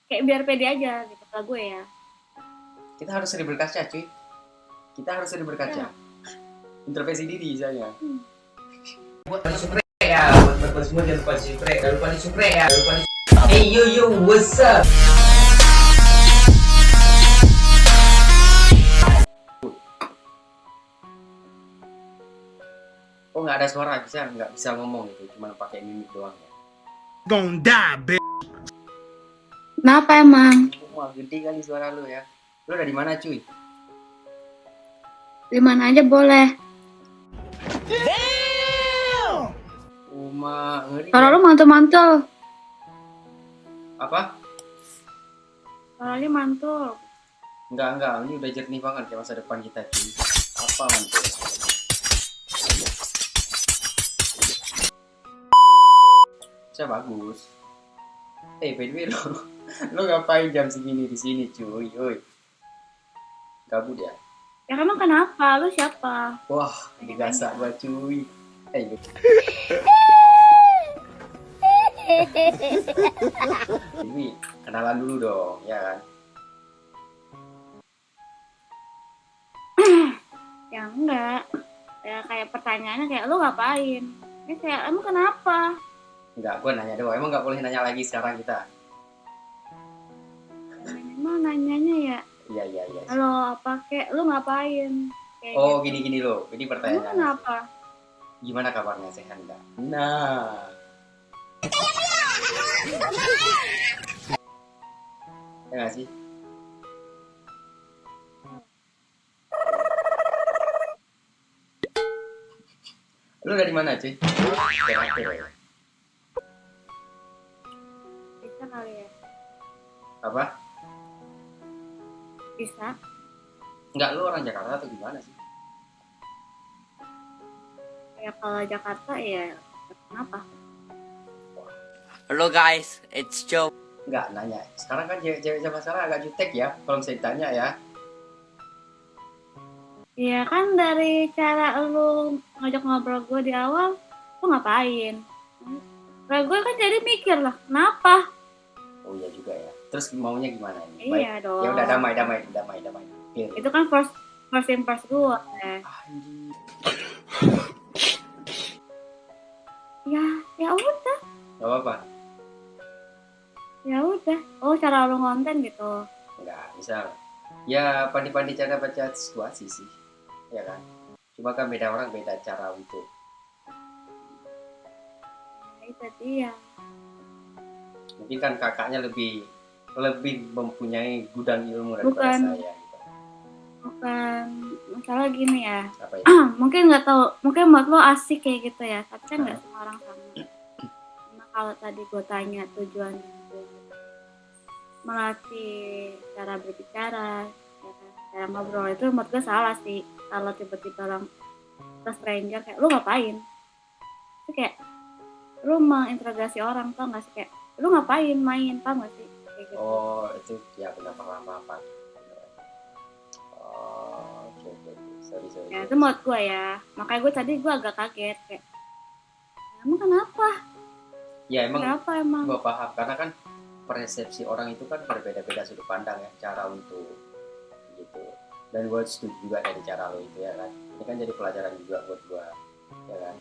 kayak biar pede aja gitu kalau gue ya. Kita harus sering berkaca, cuy. Kita harus sering berkaca. Ya. Introspeksi diri saya. Buat subscribe ya, buat semua jangan lupa subscribe, jangan lupa subscribe ya, jangan lupa Hey yo, what's up? Oh, nggak ada suara, nggak bisa ngomong gitu, cuma pakai mimik doang ya. Gonna die, bitch. Kenapa emang? Wah, gede kali suara lu ya. Lu dari mana, cuy? Di mana aja boleh. Rumah ngeri. Suara lu mantul-mantul. Apa? Suara lu mantul. Enggak, ini udah jernih banget kayak masa depan kita, cuy. Apa mantul? Saya bagus. By the way, lu ngapain jam segini di sini, cuy? Oi. Gabut ya? Ya emang kenapa? Lu siapa? Wah, digasak gua, cuy. Ini kenalan dulu dong, ya kan? Ya enggak. Ya kayak pertanyaannya kayak lu ngapain? Ya kayak emang kenapa? Enggak, gua nanya doang. Emang nggak boleh nanya lagi sekarang kita? Emang nanyanya ya. Iya. Halo, apa kayak lu ngapain? Kayak Oh, gitu. gini loh. Ini Emang pertanyaan. kenapa? Gimana kabarnya, sehat enggak? Nah. Ya nggak sih? Lu dari mana, cuy? Operator ya? Bisa kali ya. Apa? Bisa. Enggak, lu orang Jakarta atau gimana sih? Ya kalau Jakarta ya kenapa? Hello guys, it's Joe. Enggak, nanya. Sekarang kan cewek-cewek zaman sekarang agak jutek ya, kalau misalnya ditanya ya. Ya kan dari cara lu ngajak ngobrol gue di awal, lu ngapain? Nah, gue kan jadi mikir lah, kenapa? Oh iya juga ya. Terus maunya gimana ini? Iya dong. Ya udah damai. Oke. Itu kan first impress gue. Anjir. Ya udah. Gak apa-apa. Ya udah. Oh, cara lu ngonten gitu. Enggak, misal. Ya pandi-pandi cara baca situasi sih. Ya kan? Cuma kan beda orang beda cara untuk. Ya, itu dia. Mungkin kan kakaknya lebih mempunyai gudang ilmu daripada Bukan. saya gitu. Bukan masalah gini ya. Apa ya? Mungkin nggak tahu, mungkin buat lo asik kayak gitu ya, tapi kan nggak semua orang sama. Nah, kalau tadi gue tanya tujuannya gue melatih cara berbicara, ya kan, cara ngobrol, itu menurut gue salah sih. Kalau tiba-tiba orang ke stranger kayak lu ngapain? Itu kayak lu menginterogasi orang, tau nggak sih, kayak lu ngapain main, paham nggak sih? Kayak gitu. Oh, itu ya benar paham. Oh, oke. Sorry. Ya itu menurut gue ya, makanya gue tadi gue agak kaget kayak, emang kenapa? Ya emang Kenapa emang? gue paham karena kan persepsi orang itu kan berbeda-beda sudut pandang ya, cara untuk gitu. Dan gue setuju juga dari cara lo itu ya kan. Ini kan jadi pelajaran juga buat gue, ya kan.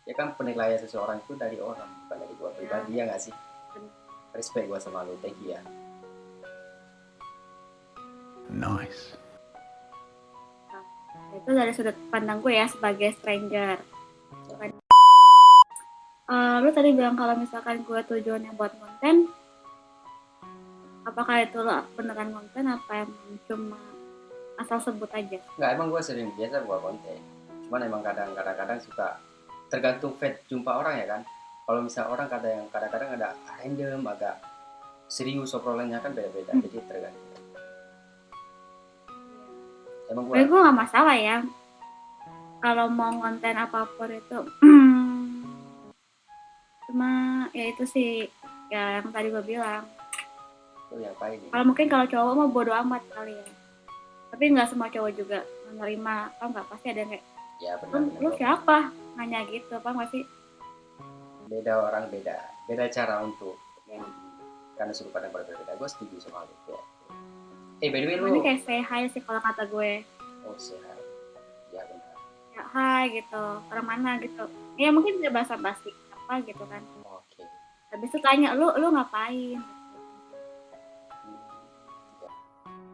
Ya kan penilaian seseorang itu dari orang, bukan dari gue pribadi, ya nggak sih? Respect gue sama lo, thank you ya. Nice. Itu dari sudut pandang gue ya sebagai stranger. Lu tadi bilang kalau misalkan gue tujuannya buat konten, apakah itu lo beneran konten apa emang cuma asal sebut aja? Nggak, emang gue sering biasa buat konten. Cuman emang kadang-kadang suka tergantung feed jumpa orang ya kan. Kalau misal orang kadang-kadang ada random, agak serius obrolannya kan beda-beda, jadi tergantung. Emang Gue nggak masalah ya kalau mau konten apapun itu. Cuma ya itu sih ya yang tadi gue bilang. ngapain nih? Kalau mungkin kalau cowok mah bodo amat kali ya. Tapi nggak semua cowok juga menerima. Kalau nggak pasti ada yang kayak, Ya benar. lu siapa? Nanya gitu, apa nggak sih? Beda orang beda cara untuk Ya. karena sudut pandang berbeda. Gue setuju sama lu ya. By the way Ini lu kayak say hi sih kalau kata gue. sehat ya benar. Ya hai gitu, orang mana gitu. Ya mungkin dia bahasa basi apa gitu kan. Oke. Habis itu tanya lu ngapain?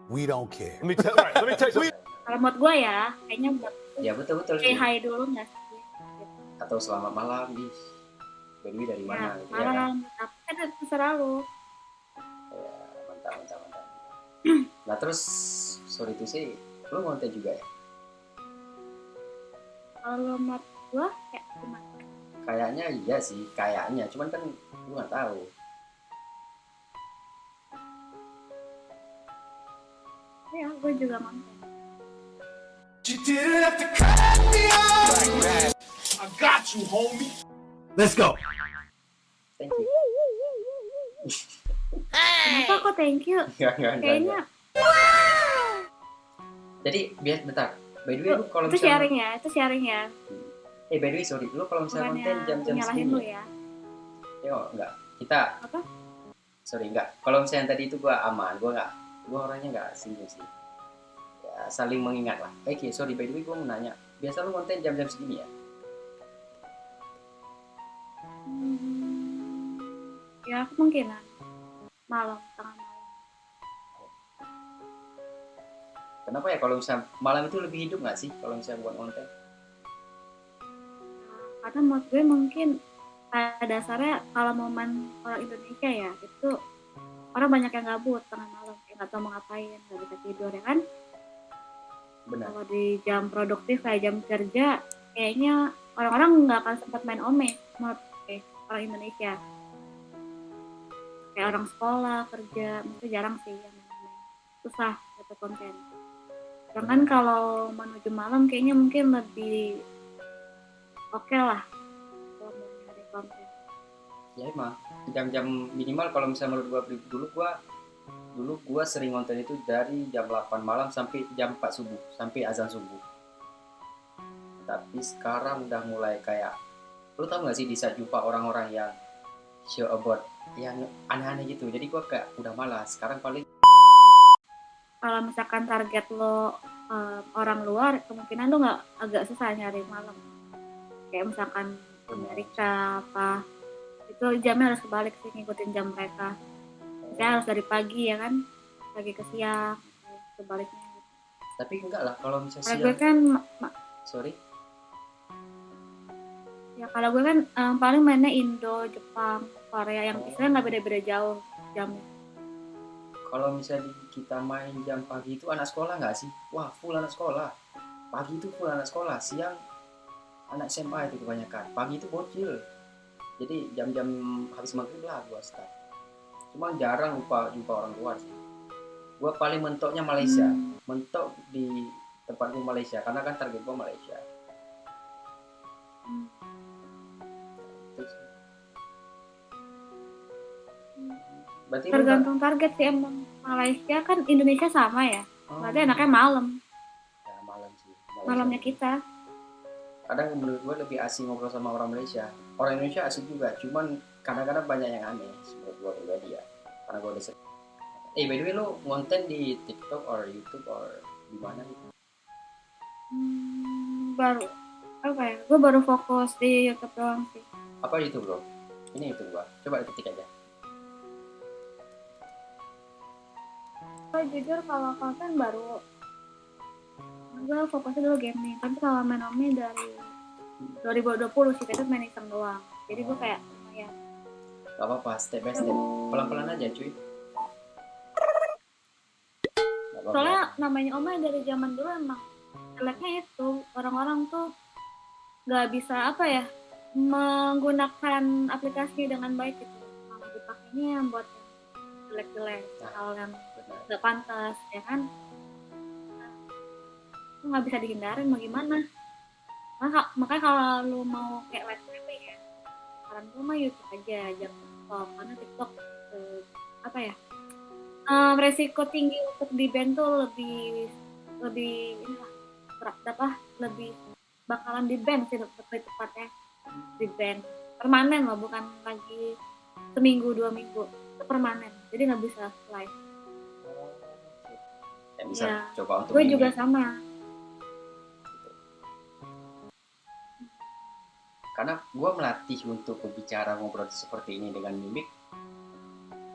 We don't care. Kalau buat gue ya, kayaknya buat Ya betul say sih. hi dulu nggak sih? Gitu. Atau selamat malam bis. By the way dari Ya, mana gitu ya kan? malam, tapi kan itu terserah lu. Ya, mantap. Nah terus sorry itu sih, lu ngonten juga ya? Kalau menurut gue kayak gimana? Kayaknya iya sih, kayaknya. Cuman kan gue nggak tahu. Ya, gue juga mantan. I got you, homie. Let's go. Thank you. Kenapa kok thank you? Enggak. Kayaknya Jadi biar bentar. By the way lu kalau itu misalnya sharing ya. by the way sorry, lu kalau misalnya Bukannya konten jam-jam nyalahin segini lu ya? ya. Enggak. Kita Apa? sorry enggak. Kalau misalnya tadi itu gua aman, gua orangnya enggak singgung sih. Ya saling mengingat lah. Oke, sorry by the way gua mau nanya. Biasa lu konten jam-jam segini ya? Ya kemungkinan malam, tengah malam. Kenapa ya kalau misalnya malam itu lebih hidup nggak sih kalau misalnya buat konten? Karena menurut gue mungkin pada dasarnya kalau momen orang Indonesia ya itu orang banyak yang gabut tengah malam, kayak nggak tahu mau ngapain, nggak bisa tidur ya kan. Benar. Kalau di jam produktif kayak jam kerja, kayaknya orang-orang nggak akan sempat main ome menurut gue, orang Indonesia. Kayak orang sekolah, kerja, itu jarang sih yang main ome. Susah dapat konten. Sedangkan kalau menuju malam kayaknya mungkin lebih oke lah kalau mau nyari konten. Ya emang jam-jam minimal kalau misalnya menurut gua dulu gua sering konten itu dari jam 8 malam sampai jam 4 subuh, sampai azan subuh. Tapi sekarang udah mulai kayak lu tau gak sih di saat jumpa orang-orang yang show about yang aneh-aneh gitu. Jadi gua kayak udah malas. Sekarang paling Kalau misalkan target lo orang luar, kemungkinan lo nggak agak susah nyari malam. Kayak misalkan Amerika apa, itu jamnya harus kebalik sih, ngikutin jam mereka. Misalnya harus dari pagi ya kan, pagi ke siang, sebaliknya. Gitu. tapi enggak lah kalau misalnya Kalau gue siang. kan, Sorry. ya kalau gue kan paling mainnya Indo, Jepang, Korea yang istilahnya nggak beda-beda jauh jamnya. Kalau misalnya kita main jam pagi itu anak sekolah nggak sih? Wah full anak sekolah. Pagi itu full anak sekolah, siang anak SMA itu kebanyakan. Pagi itu bocil. Jadi jam-jam habis maghrib lah gua start. Cuma jarang jumpa orang luar sih. Gua paling mentoknya Malaysia. Mentok di tempat gua Malaysia karena kan target gua Malaysia. Itu sih. Berarti lu Tergantung target sih emang. Malaysia kan Indonesia sama ya, berarti enaknya malam, ya, malam sih. malamnya kita. Kadang menurut gue lebih asing ngobrol sama orang Malaysia. Orang Indonesia asik juga, cuman kadang-kadang banyak yang aneh menurut gue pribadi ya. Karena gue udah sering. By the way lu konten di TikTok or YouTube or di mana gitu? Baru apa ya? Gue baru fokus di YouTube doang sih. Apa YouTube bro? Ini YouTube gua. Coba ketik aja. Gue jujur kalau konten baru, gue fokusnya dulu gaming. Tapi kalau main Ome dari 2020 sih, itu main iseng doang. Jadi gue kayak lumayan. Gak apa-apa, step by step. Pelan-pelan aja cuy. Gak apa-apa. Soalnya namanya Ome dari zaman dulu emang jeleknya itu orang-orang tuh nggak bisa apa ya menggunakan aplikasi dengan baik gitu. Kalau dipakainya yang buat jelek-jelek, hal yang Benar. nggak pantas ya kan. Itu nggak bisa dihindarin mau gimana. Makanya kalau lu mau kayak let's play ya, saran gue mah YouTube aja, jangan TikTok, karena TikTok apa ya, resiko tinggi untuk di ban tuh lebih inilah lebih bakalan di ban sih lebih tepatnya, di ban permanen loh, bukan lagi seminggu 2 minggu. permanen, jadi nggak bisa live. Ya bisa Ya, coba untuk gue mimik. juga sama. Karena gue melatih untuk berbicara ngobrol seperti ini dengan mimik.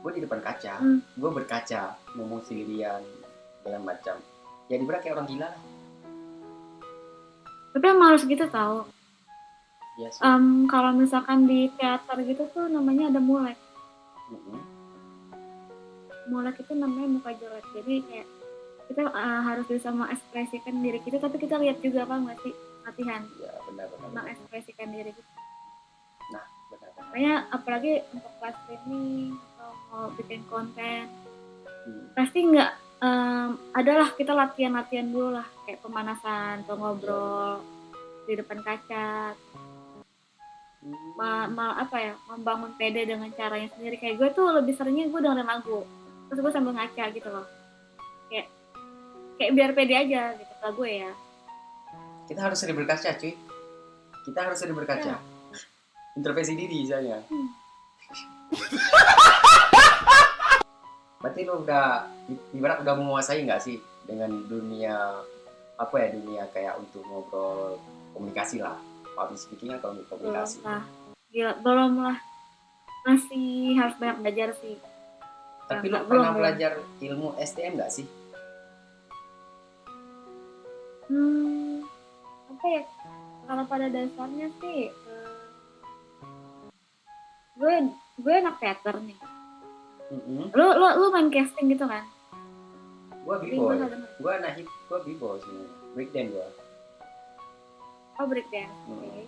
Gue di depan kaca, gue berkaca, ngomong sendirian dengan macam. Jadi berat kayak orang gila lah. Tapi emang harus gitu tau. Iya sih. Kalau misalkan di teater gitu tuh namanya ada mulek. Mulek itu namanya muka jelek. Jadi kayak kita harus bisa mengekspresikan diri kita, tapi kita lihat juga apa nggak sih latihan. Ya benar-benar. Mengekspresikan diri kita. Nah benar-benar. Makanya apalagi untuk kelas training atau mau bikin konten, pasti nggak adalah kita latihan dulu lah, kayak pemanasan atau ngobrol di depan kaca. Apa ya, membangun PD dengan caranya sendiri. Kayak gue tuh lebih seringnya gue dengerin lagu terus gue sambil ngaca gitu loh, kayak biar PD aja gitu kalau gue ya. Kita harus sering berkaca cuy, kita harus sering berkaca. Introspeksi diri misalnya. Berarti lo udah ibarat udah menguasai nggak sih dengan dunia apa ya, dunia kayak untuk ngobrol komunikasi lah, public speaking atau komunikasi? Belum lah, masih harus banyak belajar sih. Tapi lo pernah belajar ilmu STM nggak sih? Apa ya, kalau pada dasarnya sih gue anak teater nih. Lu main casting gitu kan? Gue b-boy, gue anak hip, gue b-boy sebenarnya, breakdance gue. Oh breakdance, oke.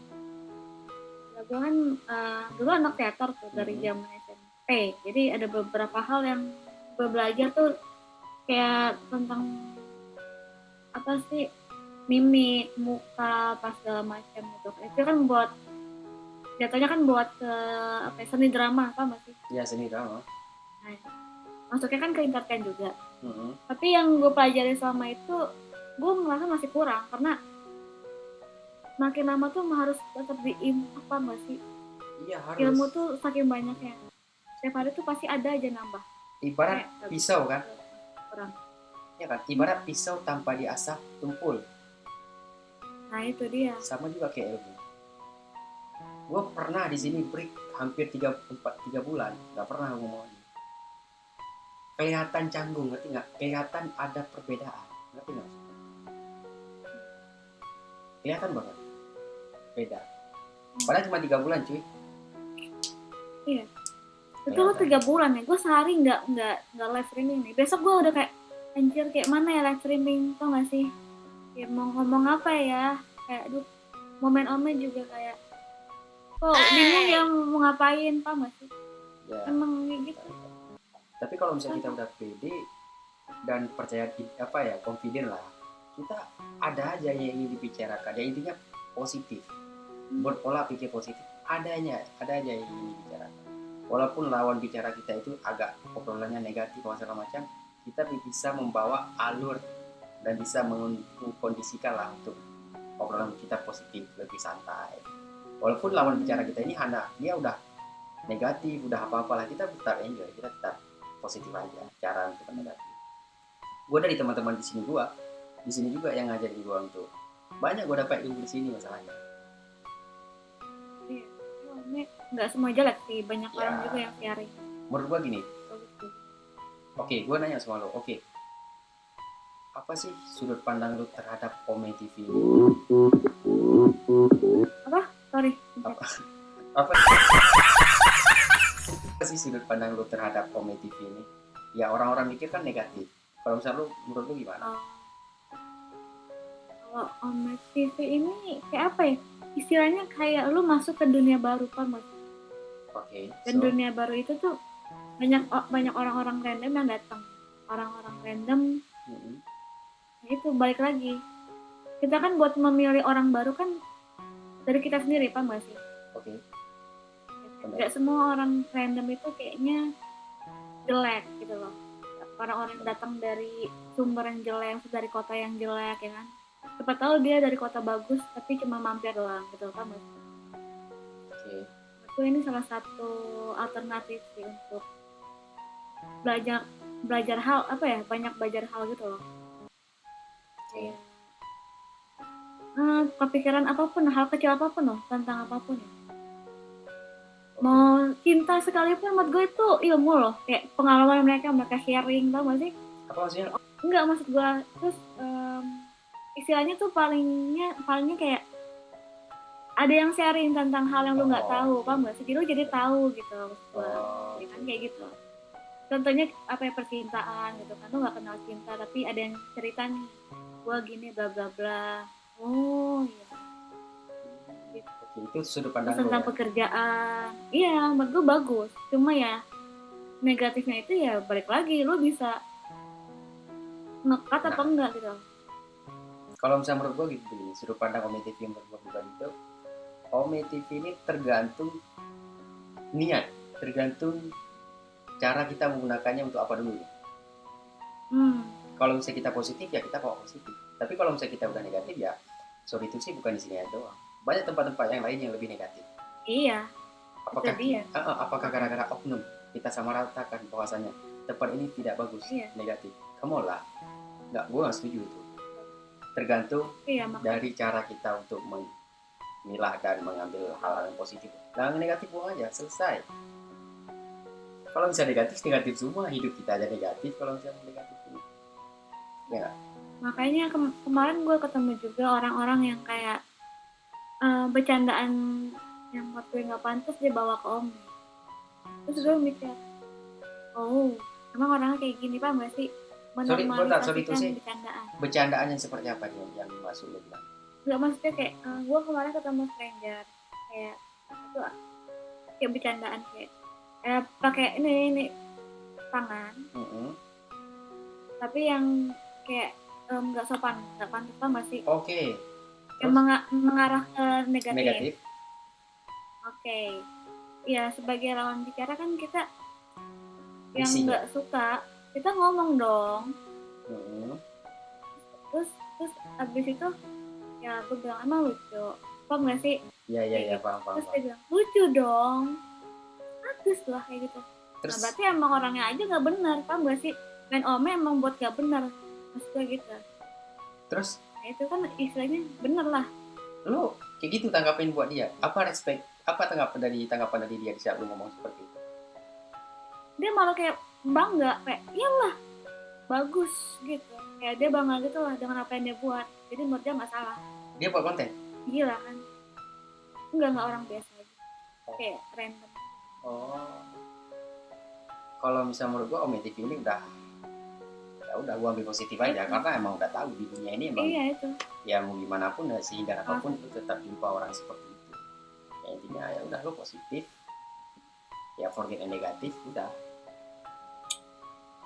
Gue kan dulu anak teater tuh dari zaman SMP, jadi ada beberapa hal yang gue belajar tuh kayak tentang apa sih, mimik, muka, pas segala macam gitu. Itu kan buat jatuhnya kan buat ke apa ya, seni drama apa masih? Ya seni drama. Nah, masuknya kan ke entertain juga. Tapi yang gue pelajari selama itu gue ngerasa masih kurang, karena makin lama tuh harus tetap apa nggak sih? Iya harus. Ilmu tuh saking banyaknya, setiap hari tuh pasti ada aja nambah. Ibarat pisau kan? Kurang. Ya kan? Ibarat pisau tanpa diasah tumpul. Nah itu dia. Sama juga kayak ilmu. Gue pernah di sini break hampir 3 bulan, nggak pernah ngomong. Kelihatan canggung, ngerti nggak? Kelihatan ada perbedaan, ngerti nggak? Kelihatan banget beda. Padahal cuma 3 bulan cuy. Iya. Itu lo 3 bulan ya. Gue sehari nggak live streaming nih. Besok gue udah kayak anjir kayak mana ya live streaming, tau nggak sih? Ya mau ngomong apa ya? Kayak aduh, mau main online juga kayak kok bingung ya mau ngapain, tau nggak sih? Ya. Emang gitu. Tapi kalau misalnya kita udah pede dan percaya apa ya, confident lah, kita ada aja yang ingin dibicarakan. Ya intinya positif. Berpola pikir positif. Ada aja yang ingin dibicarakan. Walaupun lawan bicara kita itu agak obrolannya negatif atau segala macam, kita bisa membawa alur dan bisa mengkondisikan lah untuk obrolan kita positif, lebih santai. Walaupun lawan bicara kita ini dia udah negatif, udah apa-apalah, kita tetap enjoy, kita tetap positif aja cara untuk negatif. Gue dari teman-teman di sini juga yang ngajarin gue untuk banyak gue dapat ilmu di sini masalahnya. Iya, nggak semua jelek sih, banyak orang juga yang sharing. Menurut gue gini, oke, gue nanya sama lo, oke, apa sih sudut pandang lo terhadap Ome TV ini? Apa? Sorry. Apa sih sudut pandang lo terhadap Ome TV ini? Ya orang-orang mikir kan negatif. Kalau misalnya lo, menurut lo gimana? Kalau Ome TV ini kayak apa ya? Istilahnya kayak lu masuk ke dunia baru kan mas. Oke. Dan dunia baru itu tuh banyak orang-orang random yang datang. Orang-orang random. Nah itu balik lagi. Kita kan buat memilih orang baru kan dari kita sendiri, paham gak sih? Oke. Gak semua orang random itu kayaknya jelek gitu loh. Orang-orang yang datang dari sumber yang jelek, dari kota yang jelek ya kan. Siapa tahu dia dari kota bagus tapi cuma mampir doang gitu kan mas. Oke. Itu ini salah satu alternatif sih untuk belajar belajar hal apa ya, banyak belajar hal gitu loh, kayak kepikiran apapun, hal kecil apapun loh, tentang apapun ya. Mau cinta sekalipun menurut gue itu ilmu loh, kayak pengalaman mereka sharing, tau gak sih? Apa maksudnya? Enggak, maksud gue terus istilahnya tuh palingnya kayak ada yang sharing tentang hal yang lu nggak tahu, paham gak sih? Jadi lu jadi tahu gitu maksud gue. Jadi kan kayak gitu. Contohnya apa ya, percintaan gitu kan, lu nggak kenal cinta tapi ada yang cerita nih, gua gini bla bla bla. Oh iya. Gitu. Oke, itu sudut Terus pandang lo tentang ya. pekerjaan, iya menurut gue bagus. Cuma ya negatifnya itu ya balik lagi, lu bisa ngekat apa Nah. enggak gitu. Kalau misalnya menurut gue gitu, sudut pandang Ome TV menurut gue pribadi itu, Ome TV ini tergantung niat, tergantung cara kita menggunakannya untuk apa dulu. Kalau misalnya kita positif ya kita bawa positif. Tapi kalau misalnya kita udah negatif ya, sorry itu sih bukan di sini aja doang. Banyak tempat-tempat yang lain yang lebih negatif. Iya. Apakah Itu dia. apakah gara-gara oknum kita sama ratakan bahwasannya tempat ini tidak bagus, Iya. negatif? Kamu lah, nggak, gue nggak setuju itu. Tergantung Iya makanya. dari cara kita untuk memilah dan mengambil hal-hal yang positif. Nah, yang negatif buang aja, selesai. Kalau misalnya negatif semua, hidup kita aja negatif kalau misalnya negatif ini. Ya, Makanya kemarin gue ketemu juga orang-orang yang kayak bercandaan yang menurut gue nggak pantas dia bawa ke Om. Terus gue mikir, oh emang orangnya kayak gini, paham gak sih? Sorry, Menormalisasikan itu sih bercandaan. bercandaan yang seperti apa nih yang masuk lo bilang? Nggak, maksudnya kayak gue kemarin ketemu stranger kayak itu kayak bercandaan kayak pakai ini tangan, tapi yang kayak nggak sopan, nggak pantas, paham gak sih? Oke. Yang mengarah ke negatif. Negatif. Oke. Ya sebagai lawan bicara kan kita yang Isinya. nggak suka kita ngomong dong. Terus abis itu ya gue bilang emang lucu, paham gak sih? Iya, paham. Terus dia bilang lucu dong, bagus lah kayak gitu. Terus Nah berarti emang orangnya aja nggak benar, paham gak sih? Main Ome emang buat gak benar, maksudnya gitu. terus Nah itu kan istilahnya bener lah. lu kayak gitu tanggapin buat dia. Apa tanggapan dari dia di saat lu ngomong seperti itu? Dia malah kayak bangga, kayak iyalah bagus gitu, kayak dia bangga gitu lah dengan apa yang dia buat. Jadi menurut dia nggak salah. Dia buat konten. Gila kan? Enggak orang biasa aja, kayak random. Kalau misalnya menurut gua Ome TV ini udah gua ambil positif aja, karena emang udah tahu di dunia ini emang Iya itu. ya mau gimana pun ya, sehingga apapun itu tetap jumpa orang seperti itu. Ya intinya ya udah lo positif, ya forget yang negatif udah.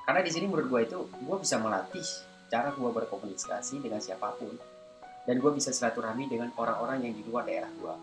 Karena di sini menurut gua itu gua bisa melatih cara gua berkomunikasi dengan siapapun, dan gua bisa silaturahmi dengan orang-orang yang di luar daerah gua.